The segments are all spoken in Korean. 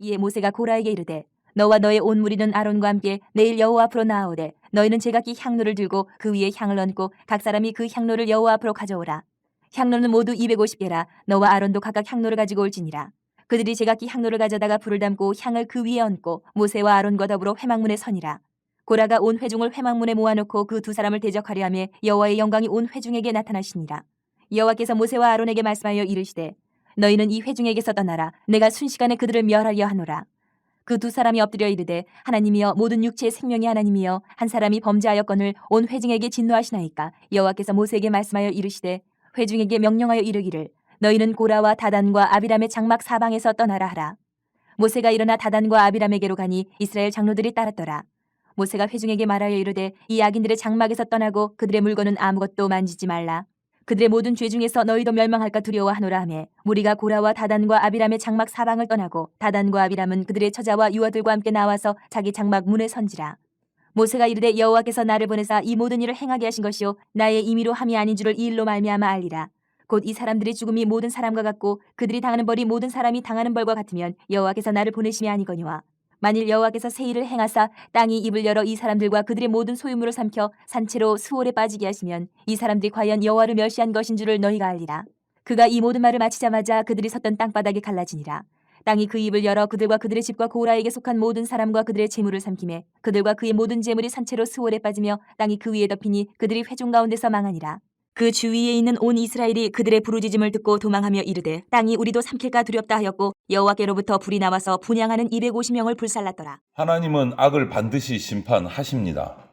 이에 모세가 고라에게 이르되 너와 너의 온 무리는 아론과 함께 내일 여호와 앞으로 나아오되 너희는 제각기 향로를 들고 그 위에 향을 얹고 각 사람이 그 향로를 여호와 앞으로 가져오라. 향로는 모두 250개라. 너와 아론도 각각 향로를 가지고 올지니라. 그들이 제각기 향로를 가져다가 불을 담고 향을 그 위에 얹고 모세와 아론과 더불어 회막문에 서니라. 고라가 온 회중을 회막문에 모아놓고 그 두 사람을 대적하려 하며 여호와의 영광이 온 회중에게 나타나시니라. 여호와께서 모세와 아론에게 말씀하여 이르시되 너희는 이 회중에게서 떠나라. 내가 순식간에 그들을 멸하려 하노라. 그 두 사람이 엎드려 이르되 하나님이여 모든 육체의 생명이 하나님이여 한 사람이 범죄하였거늘 온 회중에게 진노하시나이까. 여호와께서 모세에게 말씀하여 이르시되 회중에게 명령하여 이르기를 너희는 고라와 다단과 아비람의 장막 사방에서 떠나라 하라. 모세가 일어나 다단과 아비람에게로 가니 이스라엘 장로들이 따랐더라. 모세가 회중에게 말하여 이르되 이 악인들의 장막에서 떠나고 그들의 물건은 아무것도 만지지 말라. 그들의 모든 죄 중에서 너희도 멸망할까 두려워하노라 하며 무리가 고라와 다단과 아비람의 장막 사방을 떠나고 다단과 아비람은 그들의 처자와 유아들과 함께 나와서 자기 장막 문에 선지라. 모세가 이르되 여호와께서 나를 보내사 이 모든 일을 행하게 하신 것이요 나의 임의로 함이 아닌 줄을 이 일로 말미암아 알리라. 곧 이 사람들의 죽음이 모든 사람과 같고 그들이 당하는 벌이 모든 사람이 당하는 벌과 같으면 여호와께서 나를 보내심이 아니거니와 만일 여호와께서 새 일을 행하사 땅이 입을 열어 이 사람들과 그들의 모든 소유물을 삼켜 산채로 수월에 빠지게 하시면 이 사람들이 과연 여호와를 멸시한 것인 줄을 너희가 알리라. 그가 이 모든 말을 마치자마자 그들이 섰던 땅바닥이 갈라지니라. 땅이 그 입을 열어 그들과 그들의 집과 고라에게 속한 모든 사람과 그들의 재물을 삼키매 그들과 그의 모든 재물이 산채로 수월에 빠지며 땅이 그 위에 덮이니 그들이 회중 가운데서 망하니라. 그 주위에 있는 온 이스라엘이 그들의 부르짖음을 듣고 도망하며 이르되 땅이 우리도 삼킬까 두렵다 하였고 여호와께로부터 불이 나와서 분향하는 250명을 불살랐더라. 하나님은 악을 반드시 심판하십니다.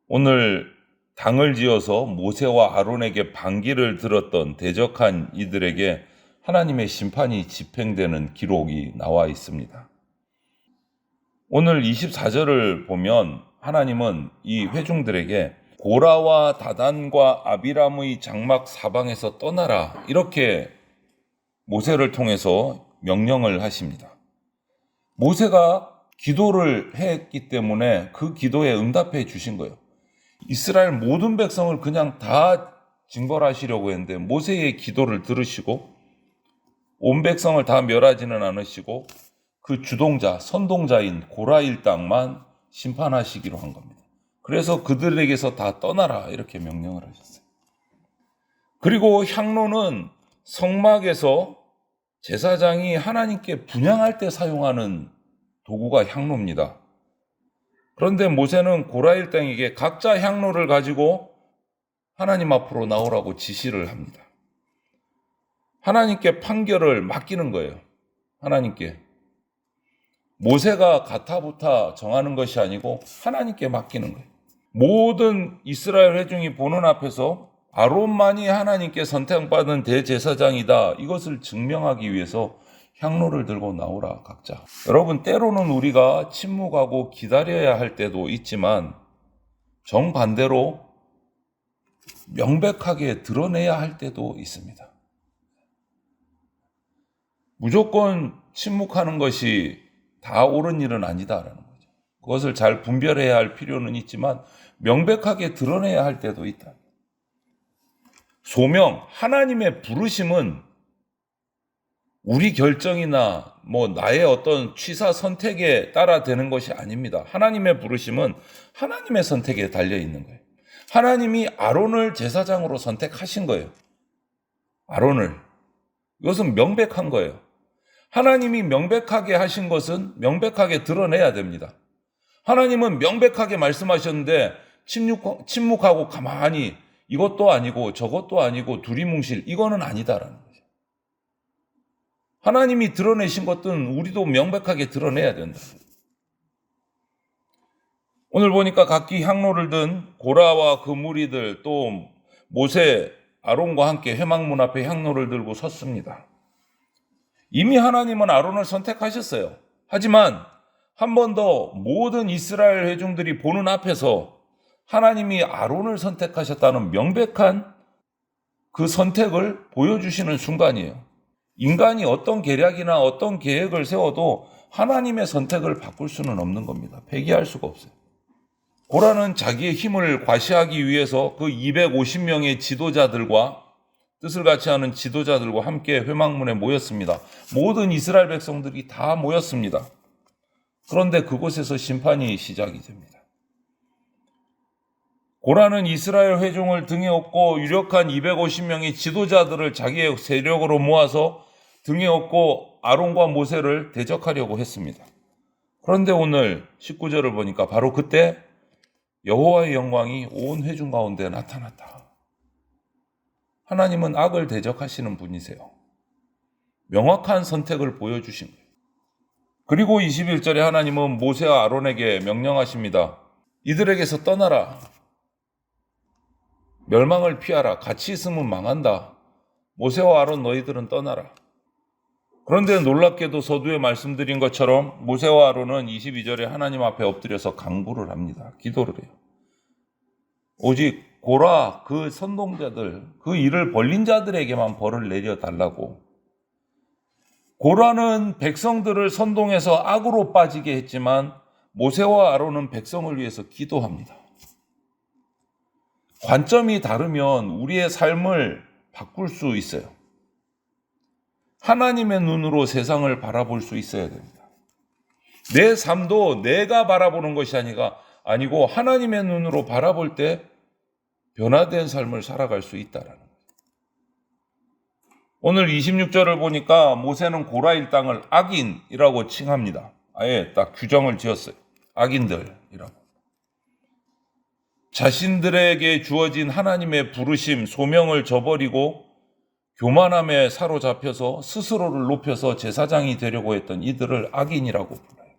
오늘 당을 지어서 모세와 아론에게 반기를 들었던 대적한 이들에게 하나님의 심판이 집행되는 기록이 나와 있습니다. 오늘 24절을 보면 하나님은 이 회중들에게 고라와 다단과 아비람의 장막 사방에서 떠나라 이렇게 모세를 통해서 명령을 하십니다. 모세가 기도를 했기 때문에 그 기도에 응답해 주신 거예요. 이스라엘 모든 백성을 그냥 다 징벌하시려고 했는데 모세의 기도를 들으시고 온 백성을 다 멸하지는 않으시고 그 주동자, 선동자인 고라 일당만 심판하시기로 한 겁니다. 그래서 그들에게서 다 떠나라 이렇게 명령을 하셨어요. 그리고 향로는 성막에서 제사장이 하나님께 분향할 때 사용하는 도구가 향로입니다. 그런데 모세는 고라 일당에게 각자 향로를 가지고 하나님 앞으로 나오라고 지시를 합니다. 하나님께 판결을 맡기는 거예요. 하나님께. 모세가 가타부타 정하는 것이 아니고 하나님께 맡기는 거예요. 모든 이스라엘 회중이 보는 앞에서 아론만이 하나님께 선택받은 대제사장이다. 이것을 증명하기 위해서 향로를 들고 나오라 각자. 여러분 때로는 우리가 침묵하고 기다려야 할 때도 있지만 정반대로 명백하게 드러내야 할 때도 있습니다. 무조건 침묵하는 것이 다 옳은 일은 아니다라는 거죠. 그것을 잘 분별해야 할 필요는 있지만 명백하게 드러내야 할 때도 있다. 소명, 하나님의 부르심은 우리 결정이나 나의 어떤 취사 선택에 따라 되는 것이 아닙니다. 하나님의 부르심은 하나님의 선택에 달려 있는 거예요. 하나님이 아론을 제사장으로 선택하신 거예요. 아론을. 이것은 명백한 거예요. 하나님이 명백하게 하신 것은 명백하게 드러내야 됩니다. 하나님은 명백하게 말씀하셨는데 침묵하고 가만히 이것도 아니고 저것도 아니고 두리뭉실 이거는 아니다라는 거죠. 하나님이 드러내신 것은 우리도 명백하게 드러내야 된다. 오늘 보니까 각기 향로를 든 고라와 그 무리들 또 모세, 아론과 함께 회막문 앞에 향로를 들고 섰습니다. 이미 하나님은 아론을 선택하셨어요. 하지만 한 번 더 모든 이스라엘 회중들이 보는 앞에서 하나님이 아론을 선택하셨다는 명백한 그 선택을 보여주시는 순간이에요. 인간이 어떤 계략이나 어떤 계획을 세워도 하나님의 선택을 바꿀 수는 없는 겁니다. 폐기할 수가 없어요. 고라는 자기의 힘을 과시하기 위해서 그 250명의 지도자들과 뜻을 같이 하는 지도자들과 함께 회막문에 모였습니다. 모든 이스라엘 백성들이 다 모였습니다. 그런데 그곳에서 심판이 시작이 됩니다. 고라는 이스라엘 회중을 등에 업고 유력한 250명의 지도자들을 자기의 세력으로 모아서 등에 업고 아론과 모세를 대적하려고 했습니다. 그런데 오늘 19절을 보니까 바로 그때 여호와의 영광이 온 회중 가운데 나타났다. 하나님은 악을 대적하시는 분이세요. 명확한 선택을 보여주신 거예요. 그리고 21절에 하나님은 모세와 아론에게 명령하십니다. 이들에게서 떠나라. 멸망을 피하라. 같이 있으면 망한다. 모세와 아론 너희들은 떠나라. 그런데 놀랍게도 서두에 말씀드린 것처럼 모세와 아론은 22절에 하나님 앞에 엎드려서 간구를 합니다. 기도를 해요. 오직 고라 그 선동자들, 그 일을 벌린 자들에게만 벌을 내려달라고. 고라는 백성들을 선동해서 악으로 빠지게 했지만 모세와 아론은 백성을 위해서 기도합니다. 관점이 다르면 우리의 삶을 바꿀 수 있어요. 하나님의 눈으로 세상을 바라볼 수 있어야 됩니다. 내 삶도 내가 바라보는 것이 아니고 하나님의 눈으로 바라볼 때 변화된 삶을 살아갈 수 있다라는 거예요. 오늘 26절을 보니까 모세는 고라 일당을 악인이라고 칭합니다. 아예 딱 규정을 지었어요. 악인들이라고. 자신들에게 주어진 하나님의 부르심, 소명을 저버리고 교만함에 사로잡혀서 스스로를 높여서 제사장이 되려고 했던 이들을 악인이라고 불러요.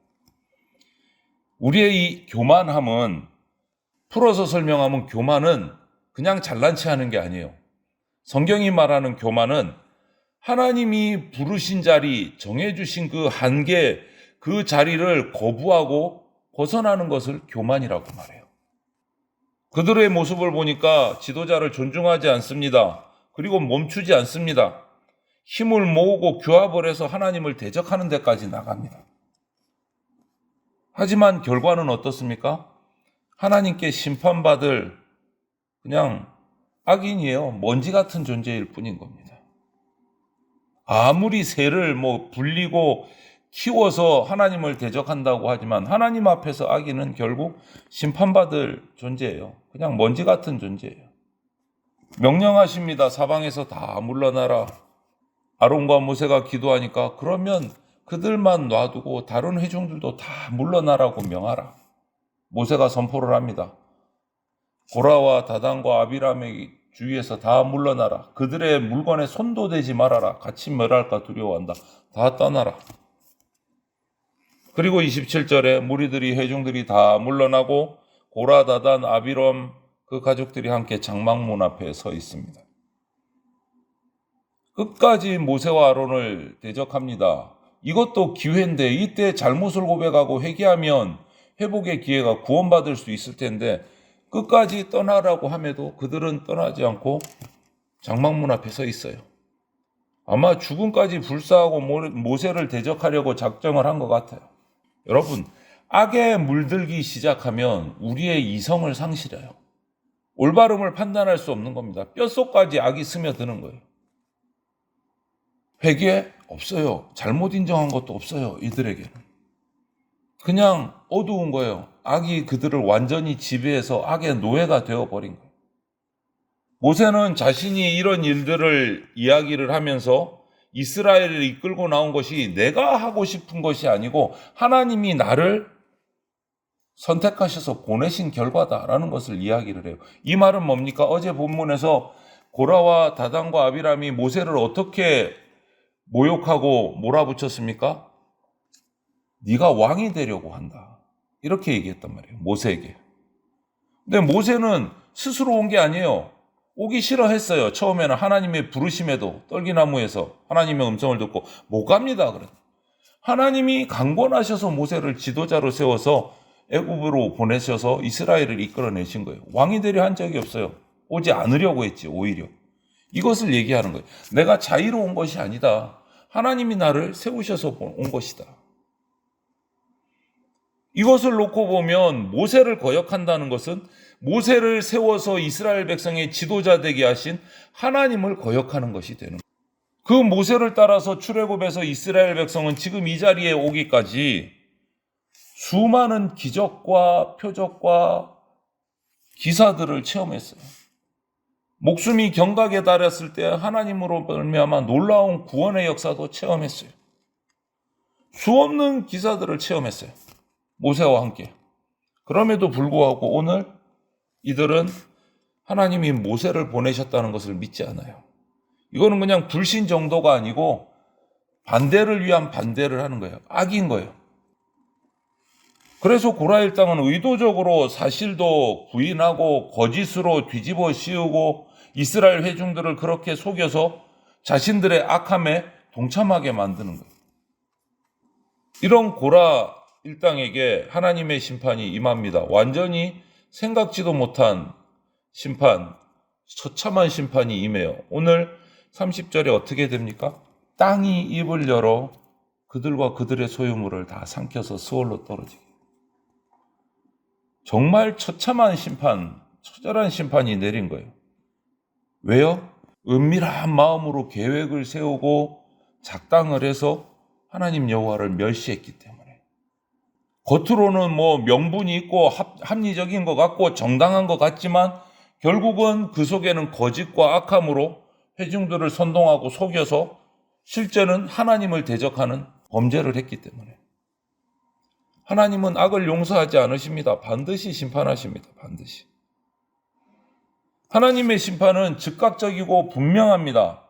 우리의 이 교만함은, 풀어서 설명하면 교만은 그냥 잘난 체 하는 게 아니에요. 성경이 말하는 교만은 하나님이 부르신 자리, 정해주신 그 한계, 그 자리를 거부하고 벗어나는 것을 교만이라고 말해요. 그들의 모습을 보니까 지도자를 존중하지 않습니다. 그리고 멈추지 않습니다. 힘을 모으고 규합을 해서 하나님을 대적하는 데까지 나갑니다. 하지만 결과는 어떻습니까? 하나님께 심판받을 그냥 악인이에요. 먼지 같은 존재일 뿐인 겁니다. 아무리 새를 불리고 키워서 하나님을 대적한다고 하지만 하나님 앞에서 악인은 결국 심판받을 존재예요. 그냥 먼지 같은 존재예요. 명령하십니다. 사방에서 다 물러나라. 아론과 모세가 기도하니까 그러면 그들만 놔두고 다른 회중들도 다 물러나라고 명하라. 모세가 선포를 합니다. 고라와 다단과 아비람의 주위에서 다 물러나라. 그들의 물건에 손도 대지 말아라. 같이 멸할까 두려워한다. 다 떠나라. 그리고 27절에 무리들이 회중들이 다 물러나고 고라, 다단, 아비람 그 가족들이 함께 장막문 앞에 서 있습니다. 끝까지 모세와 아론을 대적합니다. 이것도 기회인데 이때 잘못을 고백하고 회개하면 회복의 기회가 구원받을 수 있을 텐데 끝까지 떠나라고 함에도 그들은 떠나지 않고 장막문 앞에 서 있어요. 아마 죽음까지 불사하고 모세를 대적하려고 작정을 한 것 같아요. 여러분, 악에 물들기 시작하면 우리의 이성을 상실해요. 올바름을 판단할 수 없는 겁니다. 뼛속까지 악이 스며드는 거예요. 회개 없어요. 잘못 인정한 것도 없어요. 이들에게는. 그냥 어두운 거예요. 악이 그들을 완전히 지배해서 악의 노예가 되어버린 거예요. 모세는 자신이 이런 일들을 이야기를 하면서 이스라엘을 이끌고 나온 것이 내가 하고 싶은 것이 아니고 하나님이 나를 선택하셔서 보내신 결과다라는 것을 이야기를 해요. 이 말은 뭡니까? 어제 본문에서 고라와 다단과 아비람이 모세를 어떻게 모욕하고 몰아붙였습니까? 네가 왕이 되려고 한다. 이렇게 얘기했단 말이에요. 모세에게. 근데 모세는 스스로 온 게 아니에요. 오기 싫어했어요. 처음에는 하나님의 부르심에도 떨기나무에서 하나님의 음성을 듣고 못 갑니다. 그래. 하나님이 강권하셔서 모세를 지도자로 세워서 애굽으로 보내셔서 이스라엘을 이끌어내신 거예요. 왕이 되려 한 적이 없어요. 오지 않으려고 했지, 오히려. 이것을 얘기하는 거예요. 내가 자유로운 것이 아니다. 하나님이 나를 세우셔서 온 것이다. 이것을 놓고 보면 모세를 거역한다는 것은 모세를 세워서 이스라엘 백성의 지도자 되게 하신 하나님을 거역하는 것이 되는 거예요. 그 모세를 따라서 출애굽에서 이스라엘 백성은 지금 이 자리에 오기까지 수많은 기적과 표적과 기사들을 체험했어요. 목숨이 경각에 달했을 때 하나님으로 말미암아 놀라운 구원의 역사도 체험했어요. 수없는 기사들을 체험했어요. 모세와 함께. 그럼에도 불구하고 오늘 이들은 하나님이 모세를 보내셨다는 것을 믿지 않아요. 이거는 그냥 불신 정도가 아니고 반대를 위한 반대를 하는 거예요. 악인 거예요. 그래서 고라 일당은 의도적으로 사실도 부인하고 거짓으로 뒤집어 씌우고 이스라엘 회중들을 그렇게 속여서 자신들의 악함에 동참하게 만드는 거예요. 이런 고라 일당에게 하나님의 심판이 임합니다. 완전히 생각지도 못한 심판, 처참한 심판이 임해요. 오늘 30절에 어떻게 됩니까? 땅이 입을 열어 그들과 그들의 소유물을 다 삼켜서 수월로 떨어지게. 정말 처참한 심판, 처절한 심판이 내린 거예요. 왜요? 은밀한 마음으로 계획을 세우고 작당을 해서 하나님 여호와를 멸시했기 때문에. 겉으로는 뭐 명분이 있고 합리적인 것 같고 정당한 것 같지만 결국은 그 속에는 거짓과 악함으로 회중들을 선동하고 속여서 실제는 하나님을 대적하는 범죄를 했기 때문에. 하나님은 악을 용서하지 않으십니다. 반드시 심판하십니다. 반드시. 하나님의 심판은 즉각적이고 분명합니다.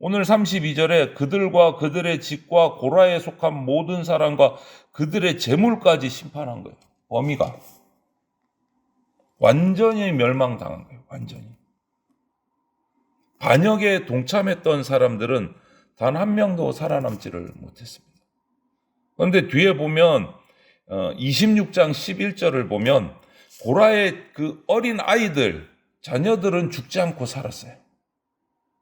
오늘 32절에 그들과 그들의 집과 고라에 속한 모든 사람과 그들의 재물까지 심판한 거예요. 범위가. 완전히 멸망당한 거예요. 완전히. 반역에 동참했던 사람들은 단 한 명도 살아남지를 못했습니다. 그런데 뒤에 보면 26장 11절을 보면 고라의 그 어린 아이들, 자녀들은 죽지 않고 살았어요.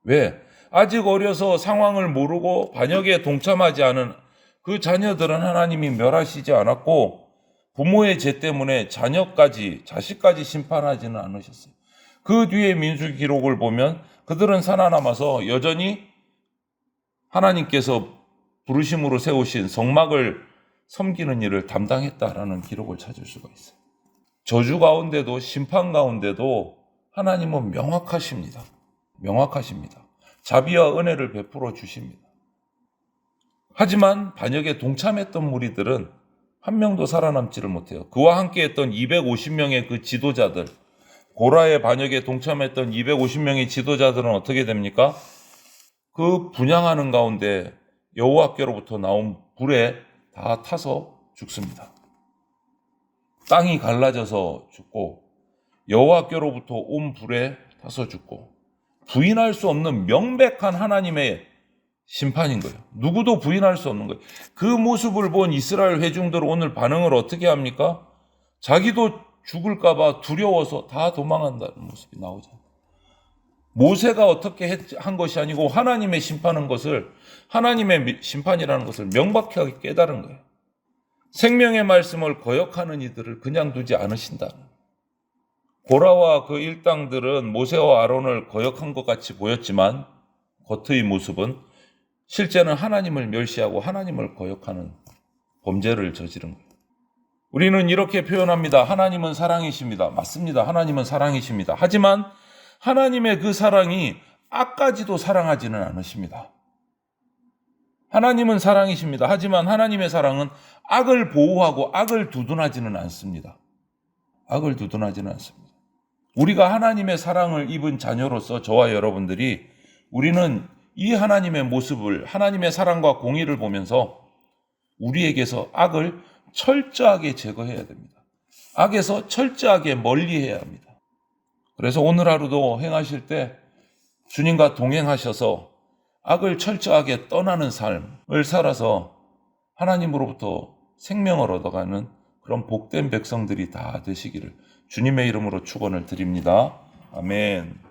왜? 아직 어려서 상황을 모르고 반역에 동참하지 않은 그 자녀들은 하나님이 멸하시지 않았고 부모의 죄 때문에 자식까지 심판하지는 않으셨어요. 그 뒤에 민수 기록을 보면 그들은 살아남아서 여전히 하나님께서 부르심으로 세우신 성막을 섬기는 일을 담당했다라는 기록을 찾을 수가 있어요. 저주 가운데도 심판 가운데도 하나님은 명확하십니다. 명확하십니다. 자비와 은혜를 베풀어 주십니다. 하지만 반역에 동참했던 무리들은 한 명도 살아남지를 못해요. 그와 함께 했던 250명의 그 지도자들, 고라의 반역에 동참했던 250명의 지도자들은 어떻게 됩니까? 그 분향하는 가운데 여호와께로부터 나온 불에 다 타서 죽습니다. 땅이 갈라져서 죽고 여호와께로부터 온 불에 타서 죽고 부인할 수 없는 명백한 하나님의 심판인 거예요. 누구도 부인할 수 없는 거예요. 그 모습을 본 이스라엘 회중들 오늘 반응을 어떻게 합니까? 자기도 죽을까 봐 두려워서 다 도망한다는 모습이 나오잖아요. 모세가 어떻게 한 것이 아니고 하나님의 심판인 것을, 하나님의 심판이라는 것을 명확하게 깨달은 거예요. 생명의 말씀을 거역하는 이들을 그냥 두지 않으신다는. 고라와 그 일당들은 모세와 아론을 거역한 것 같이 보였지만 겉의 모습은 실제는 하나님을 멸시하고 하나님을 거역하는 범죄를 저지른 거예요. 우리는 이렇게 표현합니다. 하나님은 사랑이십니다. 맞습니다. 하나님은 사랑이십니다. 하지만 하나님의 그 사랑이 악까지도 사랑하지는 않으십니다. 하나님은 사랑이십니다. 하지만 하나님의 사랑은 악을 보호하고 악을 두둔하지는 않습니다. 악을 두둔하지는 않습니다. 우리가 하나님의 사랑을 입은 자녀로서 저와 여러분들이 우리는 이 하나님의 모습을, 하나님의 사랑과 공의를 보면서 우리에게서 악을 철저하게 제거해야 됩니다. 악에서 철저하게 멀리해야 합니다. 그래서 오늘 하루도 행하실 때 주님과 동행하셔서 악을 철저하게 떠나는 삶을 살아서 하나님으로부터 생명을 얻어가는 그런 복된 백성들이 다 되시기를 주님의 이름으로 축원을 드립니다. 아멘.